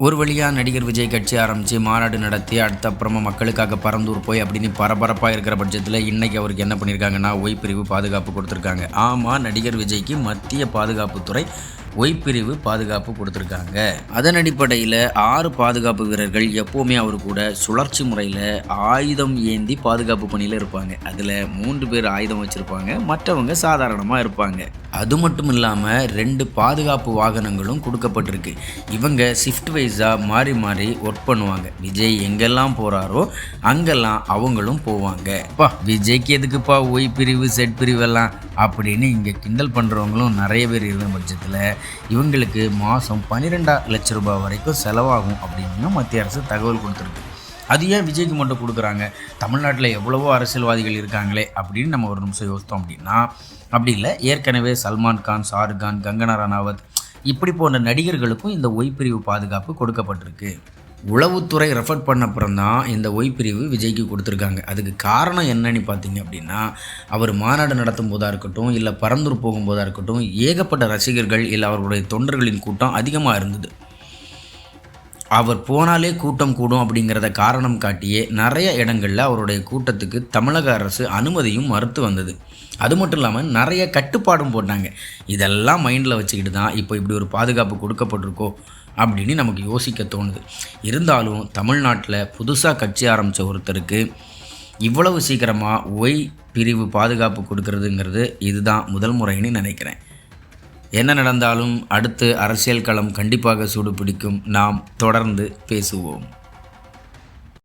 ஒரு வழியாக நடிகர் விஜய் கட்சி ஆரம்பித்து மாநாடு நடத்தி அடுத்த அப்புறமா மக்களுக்காக பரந்தூர் போய் அப்படின்னு பரபரப்பாக இருக்கிற பட்சத்தில் இன்றைக்கி அவருக்கு என்ன பண்ணியிருக்காங்கன்னா ஒய் பிரிவு பாதுகாப்பு கொடுத்துருக்காங்க. ஆமாம், நடிகர் விஜய்க்கு மத்திய பாதுகாப்புத்துறை ஒய் பிரிவு பாதுகாப்பு கொடுத்துருக்காங்க. அதன் அடிப்படையில் 6 பாதுகாப்பு வீரர்கள் எப்போவுமே அவர் கூட சுழற்சி முறையில் ஆயுதம் ஏந்தி பாதுகாப்பு பணியில் இருப்பாங்க. அதில் 3 பேர் ஆயுதம் வச்சுருப்பாங்க, மற்றவங்க சாதாரணமாக இருப்பாங்க. அது மட்டும் இல்லாமல் 2 பாதுகாப்பு வாகனங்களும் கொடுக்கப்பட்டிருக்கு. இவங்க ஷிஃப்ட் வைஸாக மாறி மாறி ஒர்க் பண்ணுவாங்க. விஜய் எங்கெல்லாம் போகிறாரோ அங்கெல்லாம் அவங்களும் போவாங்க. விஜய்க்கு எதுக்குப்பா ஒய் பிரிவு செட் பிரிவெல்லாம் அப்படின்னு இங்கே கிண்டல் பண்ணுறவங்களும் நிறைய பேர் இருந்த பட்சத்தில் இவங்களுக்கு மாதம் 12 லட்சம் ரூபாய் வரைக்கும் செலவாகும் அப்படின்னு மத்திய அரசு தகவல் கொடுத்துருக்கு. அது ஏன் விஜய்க்கு மட்டும் கொடுக்குறாங்க? தமிழ்நாட்டில் எவ்வளவோ அரசியல்வாதிகள் இருக்காங்களே அப்படின்னு நம்ம ஒரு நிமிஷம் யோசித்தோம் அப்படின்னா அப்படி இல்லை. ஏற்கனவே சல்மான் கான், ஷாருக் கான், கங்கனா ரனாவத் இப்படி போன்ற நடிகர்களுக்கும் இந்த ஒய் பிரிவு பாதுகாப்பு கொடுக்கப்பட்டிருக்கு. உளவுத்துறை ரெஃபர் பண்ண அப்புறம் தான் இந்த ஒய் பிரிவு விஜய்க்கு கொடுத்துருக்காங்க. அதுக்கு காரணம் என்னன்னு பார்த்தீங்க அப்படின்னா, அவர் மாநாடு நடத்தும் போதாக இருக்கட்டும், இல்லை பரந்தூர் போகும்போதாக இருக்கட்டும், ஏகப்பட்ட ரசிகர்கள் இல்லை அவர்களுடைய தொண்டர்களின் கூட்டம் அதிகமாக இருந்தது. அவர் போனாலே கூட்டம் கூடும் அப்படிங்கிறத காரணம் காட்டியே நிறைய இடங்களில் அவருடைய கூட்டத்துக்கு தமிழக அரசு அனுமதியும் மறுத்து வந்தது. அது மட்டும் இல்லாமல் நிறைய கட்டுப்பாடும் போட்டாங்க. இதெல்லாம் மைண்டில் வச்சுக்கிட்டு தான் இப்போ இப்படி ஒரு பாதுகாப்பு கொடுக்கப்பட்டிருக்கோ அப்படின்னு நமக்கு யோசிக்க தோணுது. இருந்தாலும் தமிழ்நாட்டில் புதுசாக கட்சி ஆரம்பித்த ஒருத்தருக்கு இவ்வளவு சீக்கிரமாக ஒய் பிரிவு பாதுகாப்பு கொடுக்கறதுங்கிறது இதுதான் முதல் முறைன்னு நினைக்கிறேன். என்ன நடந்தாலும் அடுத்து அரசியல் களம் கண்டிப்பாக சூடு பிடிக்கும். நாம் தொடர்ந்து பேசுவோம்.